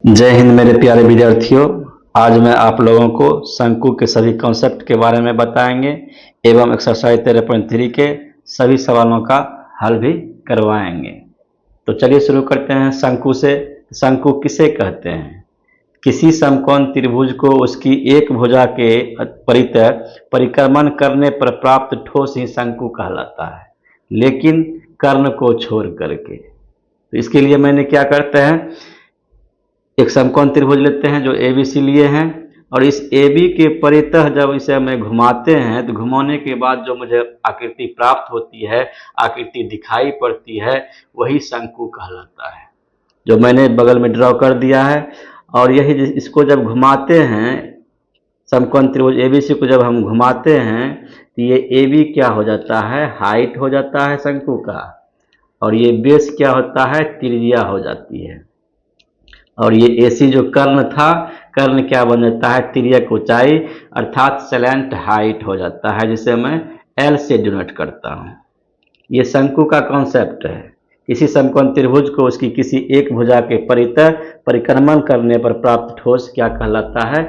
जय हिंद मेरे प्यारे विद्यार्थियों। आज मैं आप लोगों को शंकु के सभी कॉन्सेप्ट के बारे में बताएंगे एवं एक्सरसाइज 13.3 के सभी सवालों का हल भी करवाएंगे। तो चलिए शुरू करते हैं शंकु से। शंकु किसे कहते हैं? किसी समकोण त्रिभुज को उसकी एक भुजा के परितः परिक्रमण करने पर प्राप्त ठोस ही शंकु कहलाता है, लेकिन कर्ण को छोड़ करके। तो इसके लिए मैंने क्या करते हैं, एक समकोण त्रिभुज लेते हैं जो ABC लिए हैं, और इस AB के परितः जब इसे हमें घुमाते हैं तो घुमाने के बाद जो मुझे आकृति प्राप्त होती है, आकृति दिखाई पड़ती है, वही शंकु कहलाता है, जो मैंने बगल में ड्रॉ कर दिया है। और यही इसको जब घुमाते हैं, समकोण त्रिभुज ABC को जब हम घुमाते हैं तो ये AB क्या हो जाता है, हाइट हो जाता है शंकु का, और ये बेस क्या होता है, त्रिज्या हो जाती है। और ये AC जो कर्ण था, कर्ण क्या बन जाता है, तिर्यक ऊंचाई अर्थात स्लैंट हाइट हो जाता है, जिसे मैं L से डिनोट करता हूँ। ये शंकु का कॉन्सेप्ट है। किसी समकोण त्रिभुज को उसकी किसी एक भुजा के परितः परिक्रमण करने पर प्राप्त ठोस क्या कहलाता है,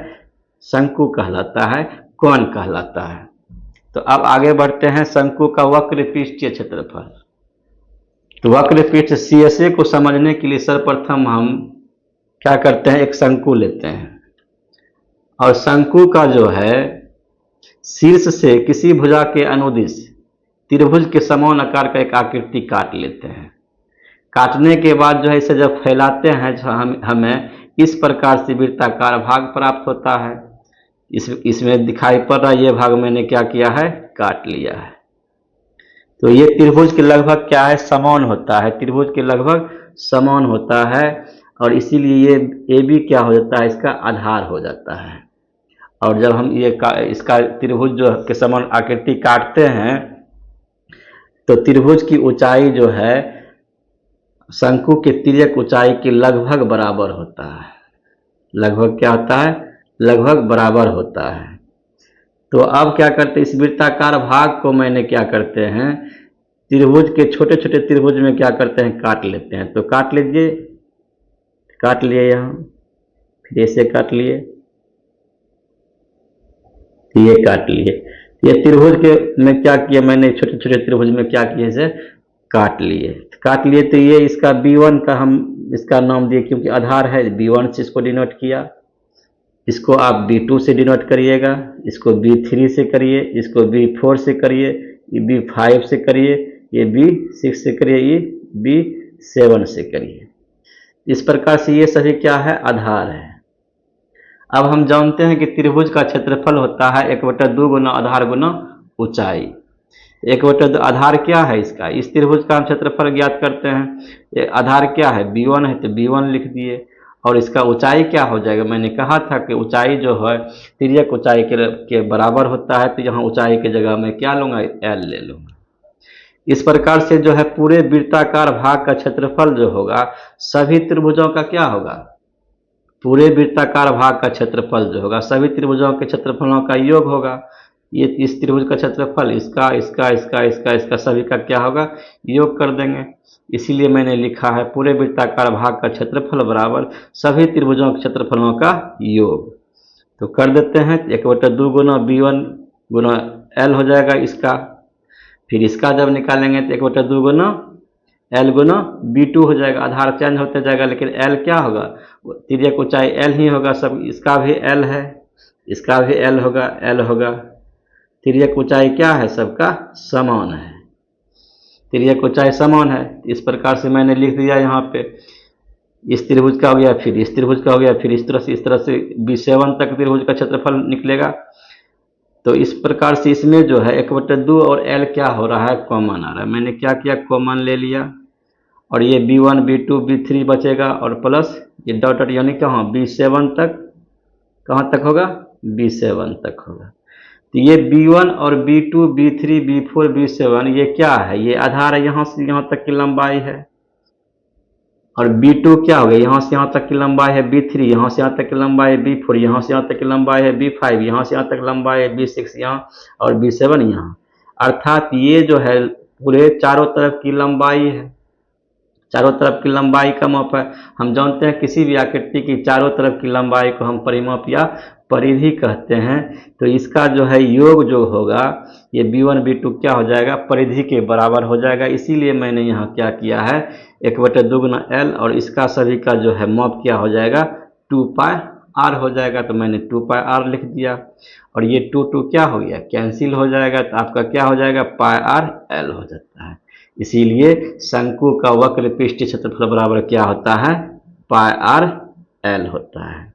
शंकु कहलाता है, कोण कहलाता है। तो अब आगे बढ़ते हैं शंकु का वक्र पृष्ठीय क्षेत्रफल। तो वक्र पृष्ठ CSA को समझने के लिए सर्वप्रथम हम क्या करते हैं, एक शंकु लेते हैं, और शंकु का जो है शीर्ष से किसी भुजा के अनुदिश त्रिभुज के समान आकार का एक आकृति काट लेते हैं। काटने के बाद जो है इसे जब फैलाते हैं हमें इस प्रकार से वृत्ताकार भाग प्राप्त होता है। इसमें दिखाई पड़ रहा है, ये भाग मैंने क्या किया है, काट लिया है। तो ये त्रिभुज के लगभग क्या है, समान होता है, त्रिभुज के लगभग समान होता है, और इसीलिए ये AB क्या हो जाता है, इसका आधार हो जाता है। और जब हम इसका त्रिभुज जो के समान आकृति काटते हैं तो त्रिभुज की ऊंचाई जो है शंकु के तिर्यक ऊंचाई के लगभग बराबर होता है। लगभग क्या होता है, लगभग बराबर होता है। तो अब क्या करते हैं, इस वृत्ताकार भाग को मैंने क्या करते हैं, त्रिभुज के छोटे छोटे त्रिभुज में क्या करते हैं, काट लेते हैं। तो काट लीजिए, काट लिए, यहाँ फिर ऐसे काट लिए, ये काट लिए। ये त्रिभुज के में क्या किया मैंने, छोटे छोटे त्रिभुज में क्या किया, इसे काट लिए। काट लिए तो ये इसका B1 का हम इसका नाम दिए, क्योंकि आधार है, B1 से इसको डिनोट किया। इसको आप B2 से डिनोट करिएगा, इसको B3 से करिए, इसको B4 से करिए, ये B5 से करिए, ये B6 से करिए, ये B7 से करिए। इस प्रकार से ये सभी क्या है, आधार है। अब हम जानते हैं कि त्रिभुज का क्षेत्रफल होता है 1/2 गुना आधार गुना ऊंचाई। 1/2 आधार क्या है इसका, इस त्रिभुज का हम क्षेत्रफल ज्ञात करते हैं। आधार क्या है, B1 है, तो B1 लिख दिए, और इसका ऊंचाई क्या हो जाएगा, मैंने कहा था कि ऊंचाई जो है तिर्यक ऊंचाई के बराबर होता है, तो यहाँ ऊंचाई की जगह मैं क्या लूँगा, L ले लूँगा। इस प्रकार से जो है पूरे वृत्ताकार भाग का क्षेत्रफल जो होगा सभी त्रिभुजों का क्या होगा, पूरे वृत्ताकार भाग का क्षेत्रफल जो होगा सभी त्रिभुजों के क्षेत्रफलों का योग होगा। ये इस त्रिभुज का क्षेत्रफल इसका इसका इसका इसका इसका सभी का क्या होगा, योग कर देंगे। इसीलिए मैंने लिखा है पूरे वृत्ताकार भाग का क्षेत्रफल बराबर सभी त्रिभुजों के क्षेत्रफलों का योग। तो कर देते हैं, 1/2 गुना B1 गुना L हो जाएगा इसका। फिर इसका जब निकालेंगे तो 1/2 गुना L गुना B2 हो जाएगा। आधार चेंज होते जाएगा, लेकिन L क्या होगा, तिर्यक ऊंचाई L ही होगा। सब इसका भी L है, इसका भी L होगा, L होगा। तिर्यक ऊंचाई क्या है, सबका समान है, तिर्यक ऊंचाई समान है। इस प्रकार से मैंने लिख दिया यहाँ पे, इस त्रिभुज का हो गया, फिर इस त्रिभुज का हो गया, फिर इस तरह से B7 तक त्रिभुज का क्षेत्रफल निकलेगा। तो इस प्रकार से इसमें जो है 1/2 और L क्या हो रहा है, कॉमन आ रहा है। मैंने क्या किया, कॉमन ले लिया, और ये B1 B2 B3 बचेगा, और प्लस ये डॉट डॉट यानी कहाँ, B7 तक, कहाँ तक होगा, B7 तक होगा। तो ये B1 और B2 B3 B4 B7 ये क्या है, ये आधार है, यहाँ से यहाँ तक की लंबाई है। और B2 क्या हो गया, यहाँ से यहाँ तक की लंबाई है B3, यहाँ से यहाँ तक की लंबाई है B4, यहाँ से यहाँ तक की लंबाई है B5, यहाँ से यहाँ तक लंबाई है B6 यहाँ, और B7 यहाँ। अर्थात ये जो है पूरे चारों तरफ की लंबाई है। चारों तरफ की लंबाई का माप है। हम जानते हैं किसी भी आकृति की चारों तरफ की लंबाई को हम परिमाप या परिधि कहते हैं। तो इसका जो है योग जो होगा ये b1 b2 क्या हो जाएगा, परिधि के बराबर हो जाएगा। इसीलिए मैंने यहाँ क्या किया है, 1/2 गुना l, और इसका सभी का जो है माप क्या हो जाएगा, 2 पाई r हो जाएगा। तो मैंने 2 पाई r लिख दिया, और ये 2 क्या हो गया, कैंसिल हो जाएगा। तो आपका क्या हो जाएगा, पाई r l हो जाता है। इसीलिए शंकु का वक्र पृष्ठ क्षेत्रफल बराबर क्या होता है, पाई r l होता है।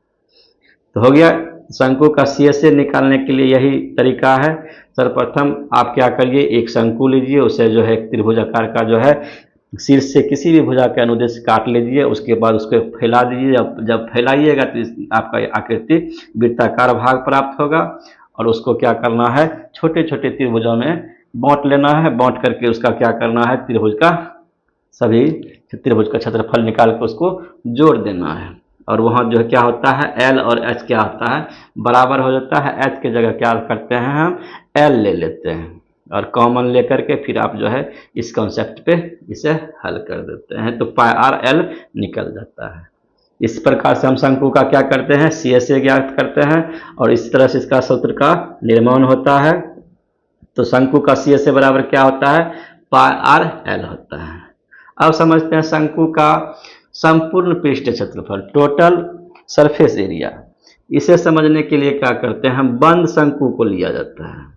तो हो गया। शंकु का CSA निकालने के लिए यही तरीका है। सर्वप्रथम आप क्या करिए, एक शंकु लीजिए, उसे जो है एक त्रिभुजाकार का जो है शीर्ष से किसी भी भुजा के अनुदेश काट लीजिए, उसके बाद उसको फैला दीजिए। जब फैलाइएगा तो आपका आकृति वृत्ताकार भाग प्राप्त होगा, और उसको क्या करना है, छोटे छोटे त्रिभुजों में बांट लेना है। बांट करके उसका क्या करना है, त्रिभुज का सभी त्रिभुज का क्षेत्रफल निकाल के उसको जोड़ देना है। और वहाँ जो है क्या होता है, L और H क्या होता है, बराबर हो जाता है। H की जगह क्या करते हैं, हम L ले लेते हैं, और कॉमन लेकर के फिर आप जो है इस कॉन्सेप्ट पे इसे हल कर देते हैं, तो पाई r l निकल जाता है। इस प्रकार से हम शंकु का क्या करते हैं, CSA ज्ञात करते हैं, और इस तरह से इसका सूत्र का निर्माण होता है। तो शंकु का CSA बराबर क्या होता है, पाई r l होता है। अब समझते हैं शंकु का संपूर्ण पृष्ठ क्षेत्रफल, टोटल सरफेस एरिया। इसे समझने के लिए क्या करते हैं, हम बंद शंकु को लिया जाता है।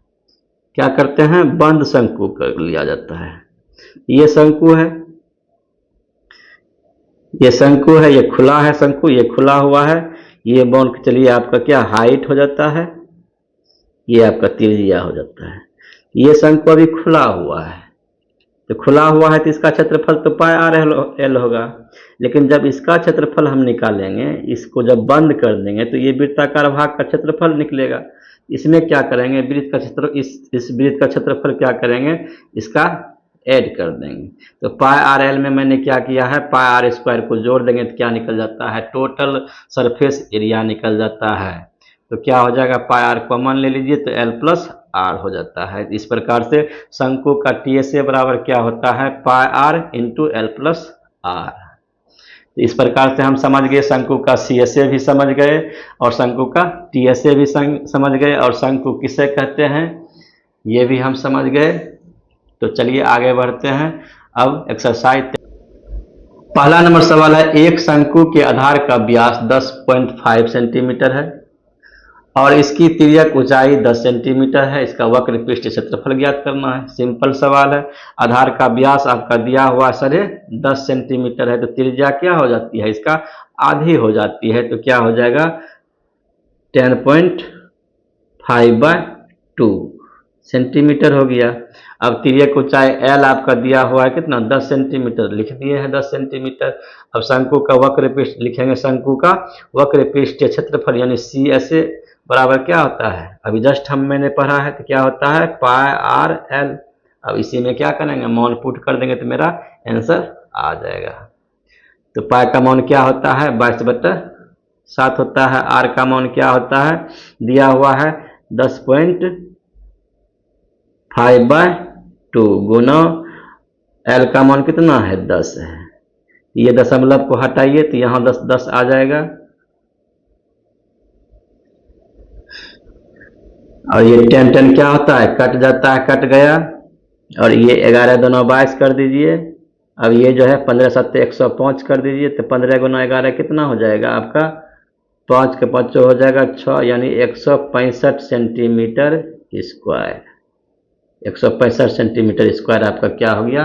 क्या करते हैं, बंद शंकु को लिया जाता है। ये शंकु है, ये शंकु है, ये खुला है शंकु, ये खुला हुआ है। ये मान के चलिए आपका क्या हाइट हो जाता है, ये आपका त्रिज्या हो जाता है। ये शंकु अभी खुला हुआ है, तो खुला हुआ है तो इसका क्षेत्रफल तो पाई r l होगा। लेकिन जब इसका क्षेत्रफल हम निकालेंगे, इसको जब बंद कर देंगे, तो ये वृत्ताकार भाग का क्षेत्रफल निकलेगा। इसमें क्या करेंगे, वृत्त का क्षेत्र इस वृत्त का क्षेत्रफल क्या करेंगे, इसका ऐड कर देंगे। तो पाई r l में मैंने क्या किया है, पाई r स्क्वायर को जोड़ देंगे तो क्या निकल जाता है, टोटल सरफेस एरिया निकल जाता है। तो क्या हो जाएगा, पाई r कॉमन ले लीजिए तो l प्लस r हो जाता है। इस प्रकार से शंकु का TSA बराबर क्या होता है, पाई r into l plus r। इस प्रकार से हम समझ गए, शंकु का CSA भी समझ गए, और शंकु का TSA भी समझ गए, और शंकु किसे कहते हैं ये भी हम समझ गए। तो चलिए आगे बढ़ते हैं। अब एक्सरसाइज पहला नंबर सवाल है, एक शंकु के आधार का व्यास 10.5 सेंटीमीटर है और इसकी तिर्यक ऊंचाई 10 सेंटीमीटर है। इसका वक्र पृष्ठ क्षेत्रफल ज्ञात करना है। सिंपल सवाल है। आधार का व्यास आपका दिया हुआ सर 10 सेंटीमीटर है, तो त्रिज्या क्या हो जाती है, इसका आधी हो जाती है। तो क्या हो जाएगा, 10.5/2 सेंटीमीटर हो गया। अब तिर्यक ऊंचाई L आपका दिया हुआ है कितना, 10 सेंटीमीटर, लिख दिए हैं 10 सेंटीमीटर। अब शंकु का वक्र पृष्ठ लिखेंगे, शंकु का वक्र पृष्ठीय क्षेत्रफल यानी CSA बराबर क्या होता है, अभी जस्ट मैंने पढ़ा है, तो क्या होता है, पाई r l। अब इसी में क्या करेंगे, मान पुट कर देंगे तो मेरा आंसर आ जाएगा। तो पाई का मान क्या होता है, 22/7 होता है। r का मान क्या होता है, दिया हुआ है 10.5/2 गुना l का मान कितना है, 10 है। ये दशमलव को हटाइए तो यहाँ 10 आ जाएगा, और ये 10 क्या होता है, कट जाता है, कट गया। और ये 11 दूना 22 कर दीजिए। अब ये जो है 15 7 105 कर दीजिए, तो 15 गुना 11 कितना हो जाएगा आपका, 5 के 5 हो जाएगा 6, यानी 165 सेंटीमीटर स्क्वायर। 165 सेंटीमीटर स्क्वायर आपका क्या हो गया,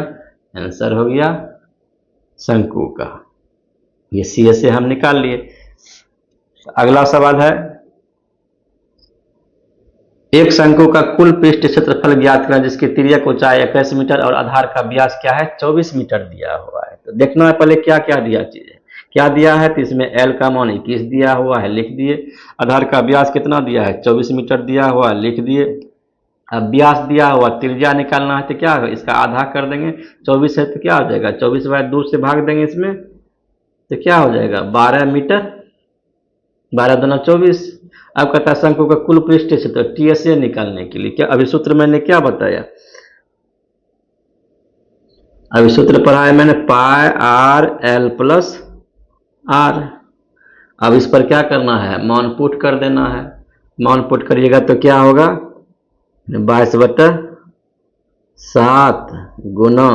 आंसर हो गया शंकु का। ये CSA हम निकाल लिए। अगला सवाल है, एक शंकु का कुल पृष्ठ क्षेत्रफल ज्ञात करें जिसकी तिर्यक ऊंचाई 21 मीटर और आधार का व्यास क्या है, 24 मीटर दिया हुआ है। तो देखना है पहले क्या क्या दिया चीज है, क्या दिया है, तो इसमें L का मान 21 दिया हुआ है, लिख दिए। आधार का व्यास कितना दिया है, 24 मीटर दिया हुआ है, लिख दिए। अब व्यास दिया हुआ, त्रिज्या निकालना है, तो क्या है, इसका आधा कर देंगे। 24 है तो क्या हो जाएगा, 24/2 से भाग देंगे इसमें, तो क्या हो जाएगा 12 मीटर, 12 दूना 24। अब कहता है शंकु का कुल पृष्ठ क्षेत्र TSA निकालने के लिए क्या, अभी सूत्र मैंने क्या बताया, अभी सूत्र पढ़ा है मैंने, पाई आर एल प्लस आर। अब इस पर क्या करना है, मान पुट कर देना है। मान पुट करिएगा तो क्या होगा, 22/7 गुना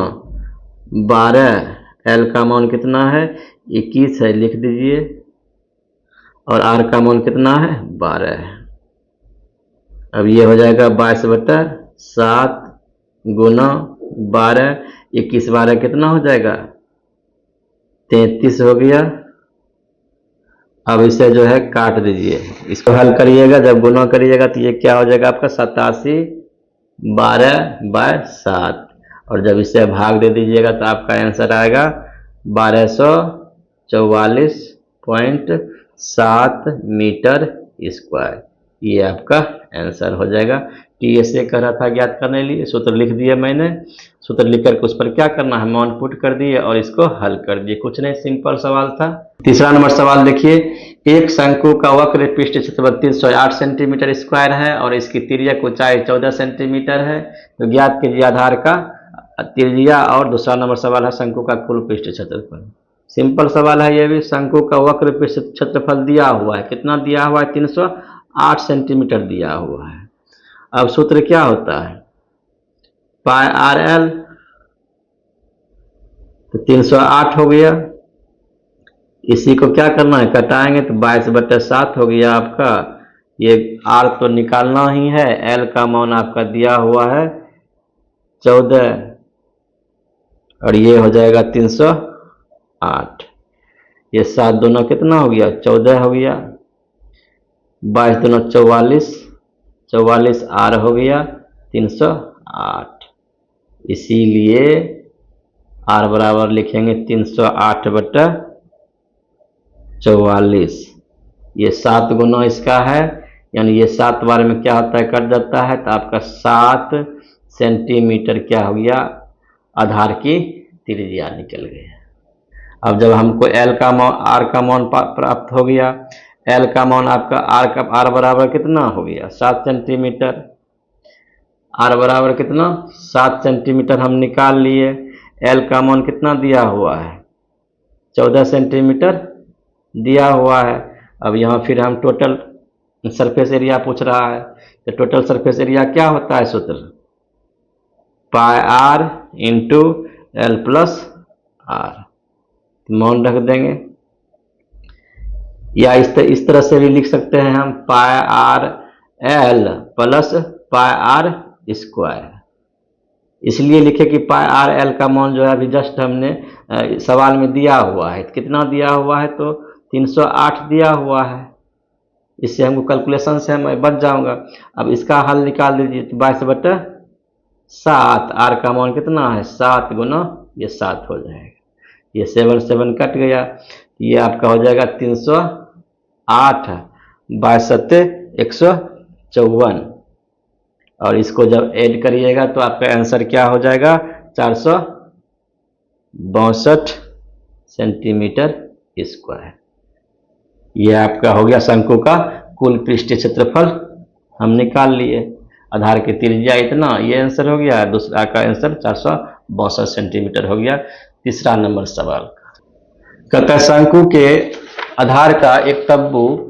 12, एल का मान कितना है 21 है, लिख दीजिए, और आर का मान कितना है 12 है। अब ये हो जाएगा 22/7 गुना 12, 21 12 कितना हो जाएगा 33 हो गया। अब इसे जो है काट दीजिए, इसको हल करिएगा, जब गुना करिएगा तो ये क्या हो जाएगा आपका 87/12/7, और जब इसे भाग दे दीजिएगा तो आपका आंसर आएगा 1244.7 मीटर स्क्वायर। ये आपका आंसर हो जाएगा। टीएसए कह रहा था ज्ञात करने के लिए, सूत्र लिख दिया मैंने। सूत्र लिख करके उस पर क्या करना है, मान पुट कर दिए और इसको हल कर दिए, कुछ नहीं, सिंपल सवाल था। तीसरा नंबर सवाल देखिए, एक शंकु का वक्र पृष्ठ क्षेत्रफल 308 सेंटीमीटर स्क्वायर है और इसकी तिर्यक ऊंचाई 14 सेंटीमीटर है, तो ज्ञात कीजिए आधार का त्रिज्या। और दूसरा नंबर सवाल है शंकु का कुल पृष्ठ क्षेत्रफल। सिंपल सवाल है ये भी। शंकु का वक्र पृष्ठ क्षेत्रफल दिया हुआ है, कितना दिया हुआ है 308 सेंटीमीटर दिया हुआ है। अब सूत्र क्या होता है, पाई आर एल, तो 308 हो गया, इसी को क्या करना है कटाएंगे तो 22/7 हो गया आपका। ये आर तो निकालना ही है, एल का मान आपका दिया हुआ है 14, और ये हो जाएगा 308। ये 7 दोनों कितना हो गया 14 हो गया, 22 दोनों 44, 44 आर हो गया 308। इसीलिए आर बराबर लिखेंगे 308/44। ये 7 गुना इसका है, यानी ये 7 बार में क्या होता है कट जाता है, तो आपका 7 सेंटीमीटर क्या हो गया आधार की त्रिज्या निकल गया। अब जब हमको एल का मान आर का मान प्राप्त हो गया, एल का मान आपका आर बराबर कितना हो गया 7 सेंटीमीटर, आर बराबर कितना 7 सेंटीमीटर हम निकाल लिए। एल का मान कितना दिया हुआ है 14 सेंटीमीटर दिया हुआ है। अब यहाँ फिर हम टोटल सरफेस एरिया पूछ रहा है, तो टोटल सरफेस एरिया क्या होता है सूत्र, pi R into L plus R, मान रख देंगे। या इस तरह से भी लिख सकते हैं हम, pi R L plus pi R square. इसलिए लिखे कि पाई आर एल का मान जो है अभी जस्ट हमने सवाल में दिया हुआ है, कितना दिया हुआ है तो 308 दिया हुआ है। इससे हमको कैलकुलेशन से मैं बच जाऊंगा। अब इसका हल निकाल दीजिए, तो 22/7, आर का मान कितना है 7 गुना ये 7 हो जाएगा, ये 7 7 कट गया, ये आपका हो जाएगा 308, 22 154, और इसको जब ऐड करिएगा तो आपका आंसर क्या हो जाएगा 462 सेंटीमीटर स्क्वायर। ये आपका हो गया शंकु का कुल पृष्ठीय क्षेत्रफल हम निकाल लिए, आधार की त्रिज्या इतना, ये आंसर हो गया। दूसरा का आंसर 462 सेंटीमीटर हो गया। तीसरा नंबर सवाल कहता है शंकु के आधार का एक तब्बू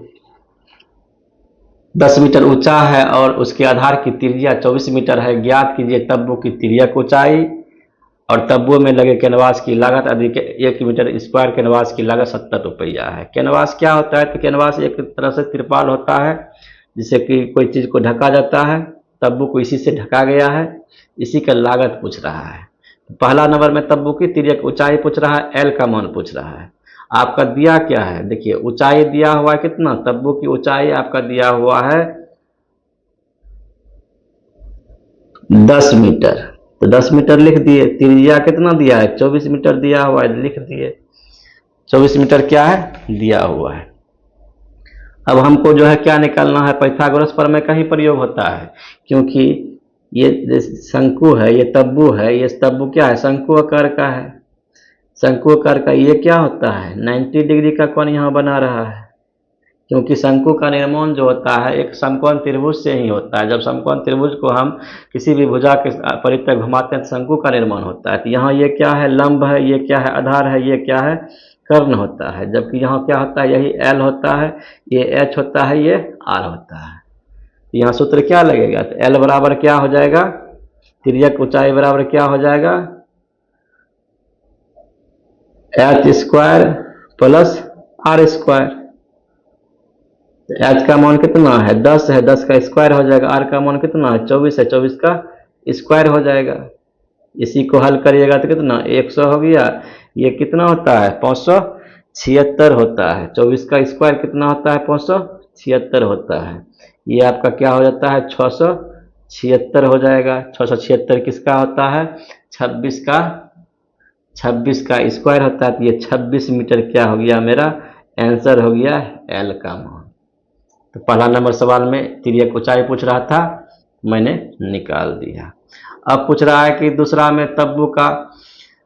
10 मीटर ऊंचा है और उसके आधार की त्रिज्या 24 मीटर है, ज्ञात कीजिए तब्बू की तिर्यक ऊंचाई और तब्बू में लगे कैनवास की लागत। अधिक 1 मीटर स्क्वायर कैनवास की लागत 70 रुपया है। कैनवास क्या होता है, तो कैनवास एक तरह से तिरपाल होता है जिससे कि कोई चीज़ को ढका जाता है, तब्बू को इसी से ढका गया है, इसी का लागत पूछ रहा है। पहला नंबर में तब्बू की तिर्यक ऊंचाई पूछ रहा है, एल का मान पूछ रहा है। आपका दिया क्या है, देखिए ऊंचाई दिया हुआ है कितना, तब्बू की ऊंचाई आपका दिया हुआ है 10 मीटर, तो 10 मीटर लिख दिए। त्रिज्या कितना दिया है 24 मीटर दिया हुआ है, लिख दिए 24 मीटर क्या है दिया हुआ है। अब हमको जो है क्या निकालना है, पाइथागोरस प्रमेय का ही प्रयोग होता है, क्योंकि ये शंकु है, ये तब्बू है, ये तब्बू क्या है शंकु आकार का है। शंकु आकार का ये क्या होता है 90 डिग्री का कोण यहाँ बना रहा है, क्योंकि शंकु का निर्माण जो होता है एक समकोण त्रिभुज से ही होता है। जब समकोण त्रिभुज को हम किसी भी भुजा के परितः घुमाते हैं तो शंकु का निर्माण होता है। तो यहाँ ये क्या है, लंब है, ये क्या है, आधार है, ये क्या है, कर्ण होता है। जबकि यहाँ क्या होता है, यही एल होता है, ये एच होता है, ये आर होता है। तो यहाँ सूत्र क्या लगेगा, तो एल बराबर क्या हो जाएगा, तिर्यक ऊंचाई बराबर क्या हो जाएगा, H square plus R square. H का मान कितना है, 10 है, 10 का स्क्वायर हो जाएगा। आर का मान कितना है, 24 है, 24 का स्क्वायर हो जाएगा। इसी को हल करिएगा तो कितना, 100 हो गया। ये कितना होता है, 576 होता है। 24 का स्क्वायर कितना होता है, 576 होता है। ये आपका क्या हो जाता है, 676 हो जाएगा। 676 किसका होता है, 26 का स्क्वायर होता है। तो ये 26 मीटर क्या हो गया, मेरा आंसर हो गया एल का मान। तो पहला नंबर सवाल में तिर्यक ऊंचाई पूछ रहा था, मैंने निकाल दिया। अब पूछ रहा है कि दूसरा में तब्बू का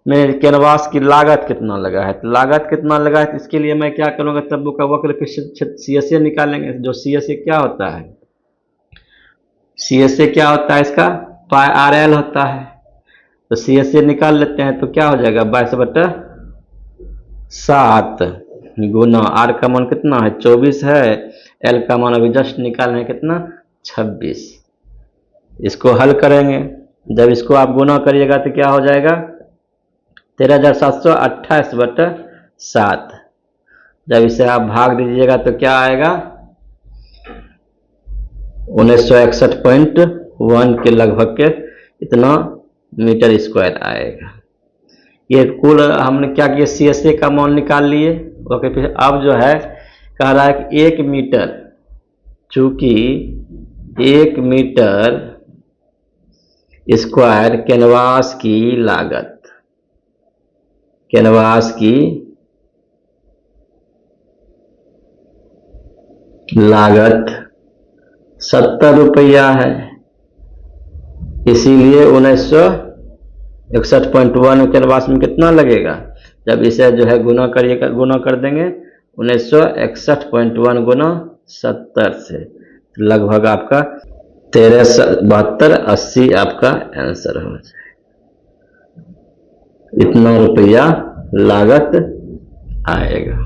में कैनवास की लागत कितना लगा है। तो लागत कितना लगा है, तो इसके लिए मैं क्या करूंगा, तब्बू का वक्र CSA निकालेंगे। जो CSA क्या होता है, CSA क्या होता है, इसका पाई RL होता है। तो CSA निकाल लेते हैं तो क्या हो जाएगा, 22/7 गुना आर का मान कितना है, 24 है, एल का मान अभी जस्ट निकालना है कितना, 26। इसको हल करेंगे, जब इसको आप गुना करिएगा तो क्या हो जाएगा, 13,728/7। जब इसे आप भाग दीजिएगा तो क्या आएगा, 1961.1 के लगभग के इतना मीटर स्क्वायर आएगा। ये कुल हमने क्या किया, CSA का मान निकाल लिए। ओके, फिर अब जो है कह रहा है कि 1 मीटर, चूंकि 1 मीटर स्क्वायर कैनवास की लागत 70 रुपया है। इसीलिए 1961.1 कैनवास में कितना लगेगा, जब इसे जो है गुना कर देंगे 1961.1 गुना 70 से, लगभग आपका 137280 आपका आंसर हो जाए। इतना रुपया लागत आएगा,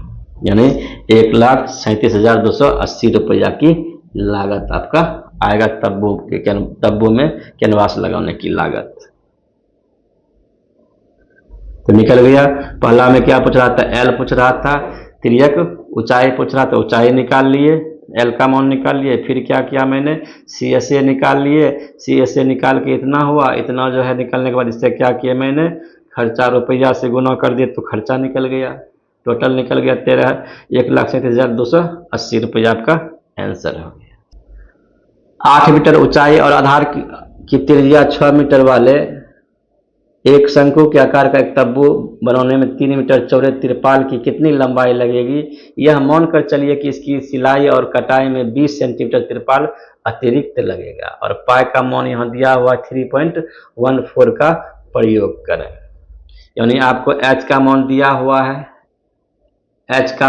यानी 1,37,280 रुपया की लागत आपका आएगा तब्बू में कैनवास लगाने की लागत। तो निकल गया। पहला में क्या पूछ रहा था, एल पूछ रहा था, तिर्यक ऊंचाई पूछ रहा था, ऊंचाई निकाल लिए, एल का मान निकाल लिए। फिर क्या किया मैंने, CSA निकाल लिए। CSA निकाल के इतना हुआ, इतना जो है निकलने के बाद इससे क्या किया मैंने, खर्चा रुपया से गुना कर दिए तो खर्चा निकल गया। टोटल निकल गया 1,37,280 रुपया आपका आंसर हो गया। 8 मीटर ऊंचाई और आधार की त्रिज्या 6 मीटर वाले एक शंकु के आकार का एक तब्बू बनाने में 3 मीटर चौड़े तिरपाल की कितनी लंबाई लगेगी। यह मानकर चलिए कि इसकी सिलाई और कटाई में 20 सेंटीमीटर तिरपाल अतिरिक्त लगेगा। और पाई का मान यहाँ दिया हुआ 3.14 का प्रयोग करें। यानी आपको H का मान दिया हुआ है, 8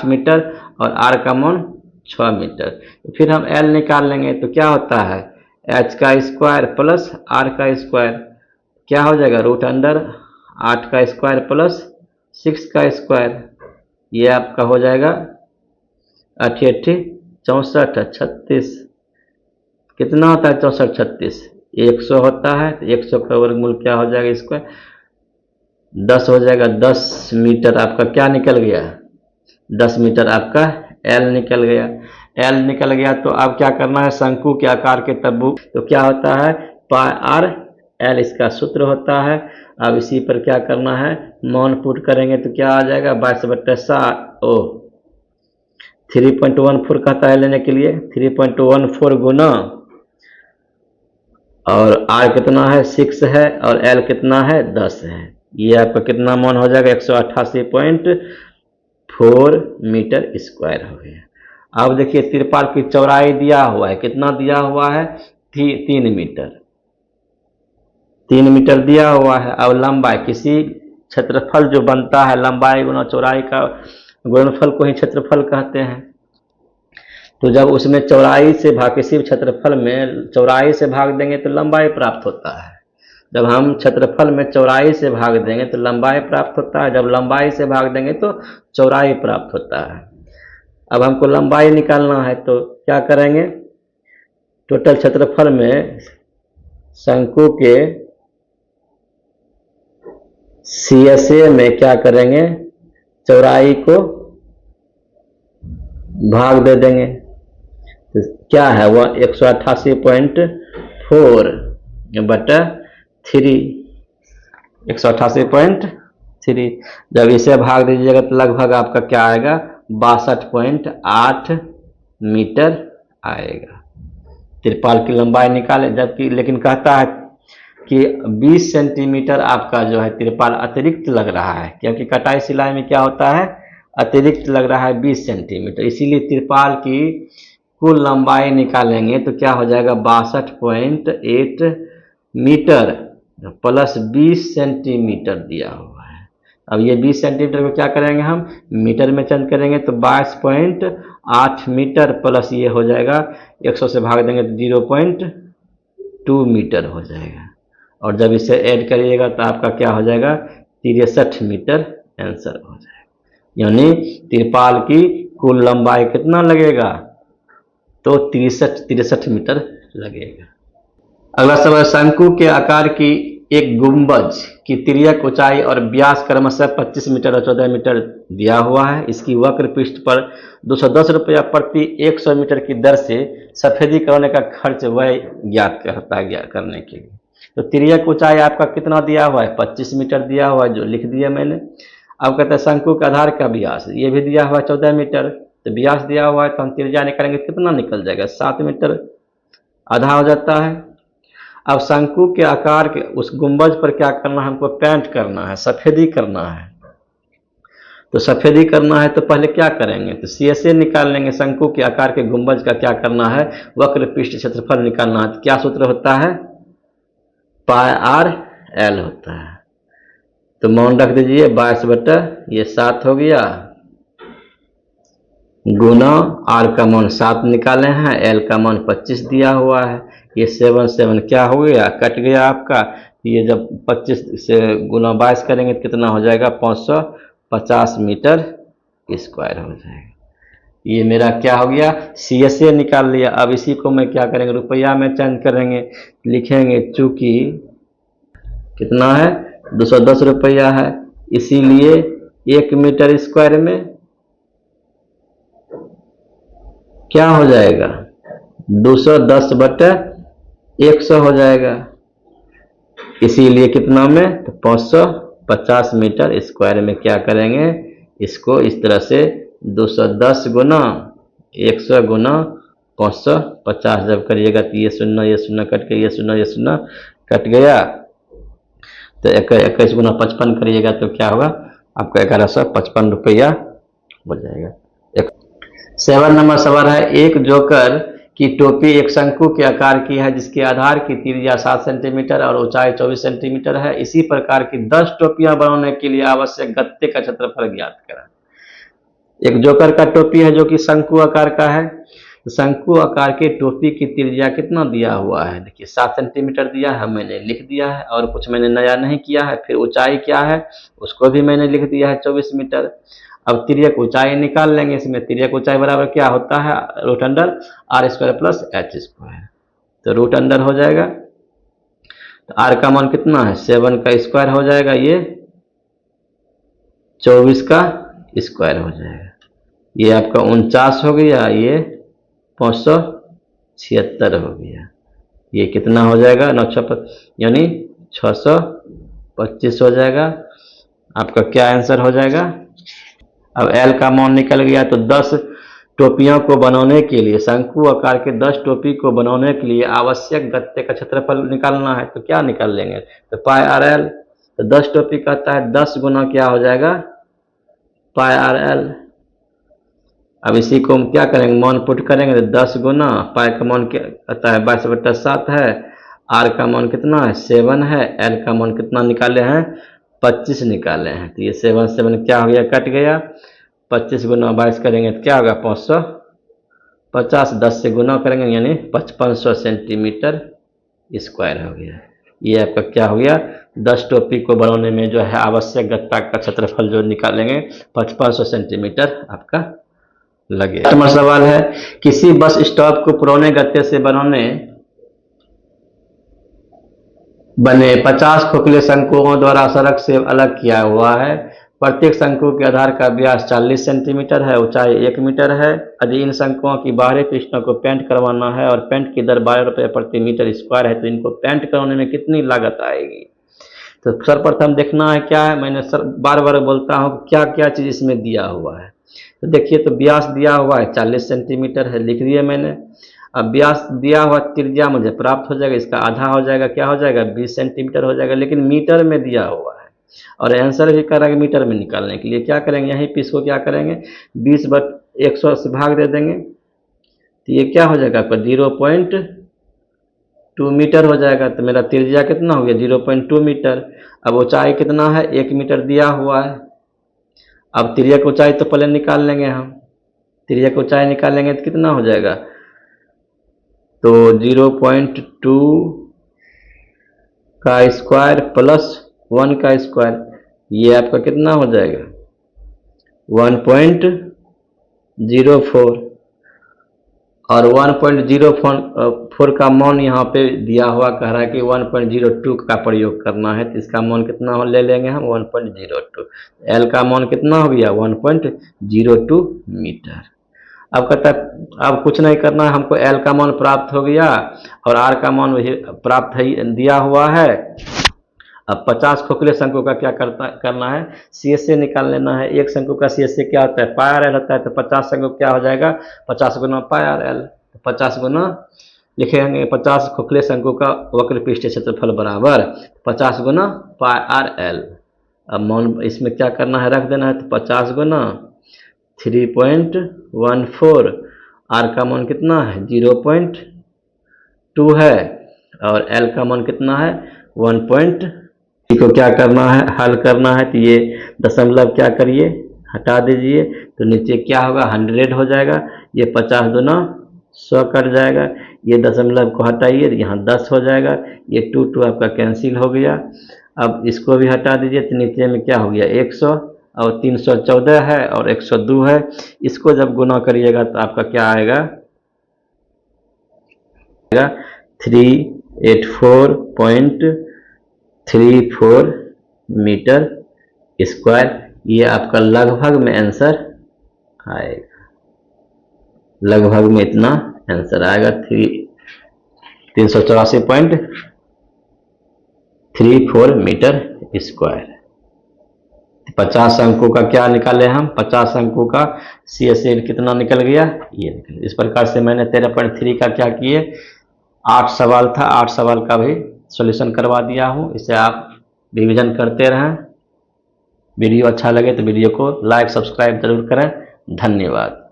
मीटर और R का मान 6 मीटर। फिर हम L निकाल लेंगे तो क्या होता है, H का स्क्वायर प्लस R का स्क्वायर क्या हो जाएगा, √8 का स्क्वायर प्लस 6 का स्क्वायर। ये आपका हो जाएगा 8 64 36। कितना होता है 64 36, 100 होता है। तो 100 का वर्गमूल क्या हो जाएगा, स्क्वायर 10 हो जाएगा। 10 मीटर आपका क्या निकल गया, 10 मीटर आपका L निकल गया। L निकल गया तो अब क्या करना है, शंकु के आकार के तब्बू, तो क्या होता है, पाई R L इसका सूत्र होता है। अब इसी पर क्या करना है, मान पुट करेंगे तो क्या आ जाएगा, 3.14 कहता है लेने के लिए, 3.14 गुना, और R कितना है 6 है, और L कितना है 10 है। ये आपका कितना मान हो जाएगा, 188.4 मीटर स्क्वायर हो गया। अब देखिए तिरपाल की चौड़ाई दिया हुआ है, कितना दिया हुआ है, 3 मीटर, 3 मीटर दिया हुआ है। अब लंबाई, किसी क्षेत्रफल जो बनता है लंबाई गुना चौड़ाई का गुणनफल को ही क्षेत्रफल कहते हैं। तो जब उसमें चौड़ाई से भाग, किसी भी क्षेत्रफल में चौड़ाई से भाग देंगे तो लंबाई प्राप्त होता है। जब हम क्षेत्रफल में चौड़ाई से भाग देंगे तो लंबाई प्राप्त होता है, जब लंबाई से भाग देंगे तो चौड़ाई प्राप्त होता है। अब हमको लंबाई निकालना है तो क्या करेंगे, टोटल क्षेत्रफल में शंकु के CSA में क्या करेंगे, चौड़ाई को भाग दे देंगे। तो क्या है वह 188.4 बटा 3, 188.3। जब इसे भाग दीजिएगा तो लगभग आपका क्या आएगा, 62.8 मीटर आएगा। तिरपाल की लंबाई निकाले, जबकि लेकिन कहता है कि 20 सेंटीमीटर आपका जो है तिरपाल अतिरिक्त लग रहा है, क्योंकि कटाई सिलाई में क्या होता है, अतिरिक्त लग रहा है 20 सेंटीमीटर। इसीलिए तिरपाल की कुल लंबाई निकालेंगे तो क्या हो जाएगा, 62.8 मीटर प्लस 20 सेंटीमीटर दिया हुआ है। अब ये 20 सेंटीमीटर को क्या करेंगे, हम मीटर में चेंज करेंगे तो 22.8 मीटर प्लस ये हो जाएगा 100 से भाग देंगे तो 0.2 मीटर हो जाएगा। और जब इसे ऐड करिएगा तो आपका क्या हो जाएगा, 63 मीटर आंसर हो जाएगा। यानी तिरपाल की कुल लंबाई कितना लगेगा, तो 63 मीटर लगेगा। अगला सवाल, शंकु के आकार की एक गुंबज की तिर्यक ऊंचाई और व्यास क्रमशः 25 मीटर और 14 मीटर दिया हुआ है। इसकी वक्र पृष्ठ पर 210 रुपया प्रति 100 मीटर की दर से सफेदी करने का खर्च व्यय ज्ञात करने के लिए। तो तिर्यक ऊंचाई आपका कितना दिया हुआ है, 25 मीटर दिया हुआ है, जो लिख दिया मैंने। अब कहते हैं शंकु के आधार का व्यास, ये भी दिया हुआ है 14 मीटर, तो व्यास दिया हुआ है तो हम त्रिज्या निकालेंगे कितना निकल जाएगा, 7 मीटर, आधा हो जाता है। अब शंकु के आकार के उस गुंबज पर क्या करना है, हमको पेंट करना है, सफेदी करना है। तो सफेदी करना है तो पहले क्या करेंगे, तो CSA निकाल लेंगे। शंकु के आकार के गुंबज का क्या करना है, वक्र पृष्ठ क्षेत्रफल निकालना है। तो क्या सूत्र होता है, πr/l होता है। तो मान रख दीजिए 22 बटा ये 7 हो गया, गुना r का मान 7 निकाले हैं, l का मान 25 दिया हुआ है। ये 7 क्या हो गया, कट गया आपका। ये जब 25 से गुना 22 करेंगे तो कितना हो जाएगा, 550 मीटर स्क्वायर हो जाएगा। ये मेरा क्या हो गया, CSA निकाल लिया। अब इसी को मैं क्या करेंगे, रुपया में चेंज करेंगे, लिखेंगे चूंकि कितना है, 210 रुपया है, इसीलिए 1 मीटर स्क्वायर में क्या हो जाएगा, 210 बटा 100 हो जाएगा। इसीलिए कितना में, तो 550 मीटर स्क्वायर में क्या करेंगे, इसको इस तरह से 210 गुना 100 गुना 550 जब करिएगा तो ये शून्य कट के ये शून्य कट गया। तो 21 गुना 55 करिएगा तो क्या होगा, आपका 1155 रुपया हो जाएगा। 7 नंबर सवाल है, एक जोकर की टोपी एक शंकु के आकार की है जिसके आधार की त्रिज्या 7 सेंटीमीटर और ऊंचाई 24 सेंटीमीटर है। इसी प्रकार की 10 टोपियां बनाने के लिए आवश्यक गत्ते का क्षेत्रफल ज्ञात करें। एक जोकर का टोपी है जो कि शंकु आकार का है। तो शंकु आकार के टोपी की त्रिज्या कितना दिया हुआ है, देखिए 7 सेंटीमीटर दिया है, मैंने लिख दिया है, और कुछ मैंने नया नहीं किया है। फिर ऊंचाई क्या है उसको भी मैंने लिख दिया है, 24 मीटर। अब तिर्यक ऊंचाई निकाल लेंगे। इसमें तिर्यक ऊंचाई बराबर क्या होता है, root under r² plus h²। तो रूट अंडर हो जाएगा, तो r का मान कितना है, 7 का स्क्वायर हो जाएगा, ये 24 का स्क्वायर हो जाएगा। ये आपका 49 हो गया, ये 576 हो गया। ये कितना हो जाएगा, 9 यानी 625 हो जाएगा। आपका क्या आंसर हो जाएगा। अब L का मान निकल गया, तो 10 टोपियों को बनाने के लिए, शंकु आकार के 10 टोपी को बनाने के लिए आवश्यक गत्ते का क्षेत्रफल निकालना है। तो क्या निकाल लेंगे, तो πr/l। तो 10 टोपी कहता है 10 गुना क्या हो जाएगा, πr/l। अब इसी को हम क्या करेंगे, मान पुट करेंगे, तो 10 गुना पाई का मान क्या कहता है, 22 बटा 7 है, r का मान कितना है, 7 है, l का मान कितना निकाले हैं, 25 निकाले हैं। तो ये 7 क्या हो गया, कट गया, 25 गुना 22 करेंगे तो क्या होगा 550, 10 से गुना करेंगे यानी 5500 सेंटीमीटर स्क्वायर हो गया। ये आपका क्या हो गया, 10 टोपी को बनाने में जो है आवश्यक गत्ता का क्षेत्रफल जो निकालेंगे 5500 सेंटीमीटर आपका लगे। नंबर सवाल है, किसी बस स्टॉप को पुराने गत्ते से बने 50 खोखले शंकुओं द्वारा सड़क से अलग किया हुआ है। प्रत्येक शंकु के आधार का व्यास 40 सेंटीमीटर है, ऊंचाई 1 मीटर है। यदि इन शंकुओं की बाहरी पृष्ठों को पेंट करवाना है और पेंट की दर 12 रुपये प्रति मीटर स्क्वायर है तो इनको पेंट करवाने में कितनी लागत आएगी। तो सर्वप्रथम देखना है क्या है, मैंने बार बार बोलता हूँ क्या क्या चीज़ इसमें दिया हुआ है। तो देखिए, तो व्यास दिया हुआ है 40 सेंटीमीटर है, लिख दिए मैंने। अब व्यास दिया हुआ त्रिज्या मुझे प्राप्त हो जाएगा, इसका आधा हो जाएगा, क्या हो जाएगा 20 सेंटीमीटर हो जाएगा, लेकिन मीटर में दिया हुआ है और आंसर भी करेंगे मीटर में निकालने के लिए। क्या करेंगे, यहीं पे इसको क्या करेंगे 20/100 से भाग दे देंगे तो ये क्या हो जाएगा आपका 0.2 मीटर हो जाएगा। तो मेरा त्रिज्या कितना हो गया 0.2 मीटर। अब ऊंचाई कितना है 1 मीटर दिया हुआ है। अब त्रिज्या की ऊंचाई तो पहले निकाल लेंगे हम, त्रिज्या की ऊंचाई निकालेंगे तो कितना हो जाएगा, तो 0.2 का स्क्वायर प्लस 1 का स्क्वायर, ये आपका कितना हो जाएगा 1.04 और 1.04 का मान यहाँ पे दिया हुआ कह रहा है कि 1.02 का प्रयोग करना है तो इसका मान कितना हो ले लेंगे हम 1.02। एल का मान कितना हो गया 1.02 मीटर। अब कहता है अब कुछ नहीं करना है, हमको एल का मान प्राप्त हो गया और आर का मान प्राप्त दिया हुआ है। अब 50 खोखले शंकु का क्या करना है, CSA निकाल लेना है। एक शंकु का CSA क्या होता है पाई आर एल होता है, तो 50 शंकु क्या हो जाएगा 50 गुना पाई आर एल, 50 गुना लिखेंगे 50 खोखले शंकु का वक्र पृष्ठीय क्षेत्रफल बराबर 50 गुना पाई आर एल। अब मान इसमें क्या करना है रख देना है, तो 50 गुना 3.14, आर का मान कितना है 0.2 है और एल का मान कितना है 1. को क्या करना है हल करना है, तो ये दशमलव क्या करिए हटा दीजिए तो नीचे क्या होगा 100 हो जाएगा। ये 50 गुना 100 कट जाएगा, ये दशमलव को हटाइए तो यहाँ 10 हो जाएगा, ये 2 आपका कैंसिल हो गया। अब इसको भी हटा दीजिए तो नीचे में क्या हो गया 100 और 314 है और 102 है। इसको जब गुना करिएगा तो आपका क्या आएगा 384.34 मीटर स्क्वायर। ये आपका लगभग में आंसर आएगा, लगभग में इतना आंसर आएगा 384.34 मीटर स्क्वायर। 50 अंकों का क्या निकाले हम, 50 अंकों का CSA कितना निकल गया ये निकल। इस प्रकार से मैंने 13.3 का क्या किए 8 सवाल था, 8 सवाल का भी सॉल्यूशन करवा दिया हूँ। इसे आप रिवीजन करते रहें। वीडियो अच्छा लगे तो वीडियो को लाइक सब्सक्राइब जरूर करें। धन्यवाद।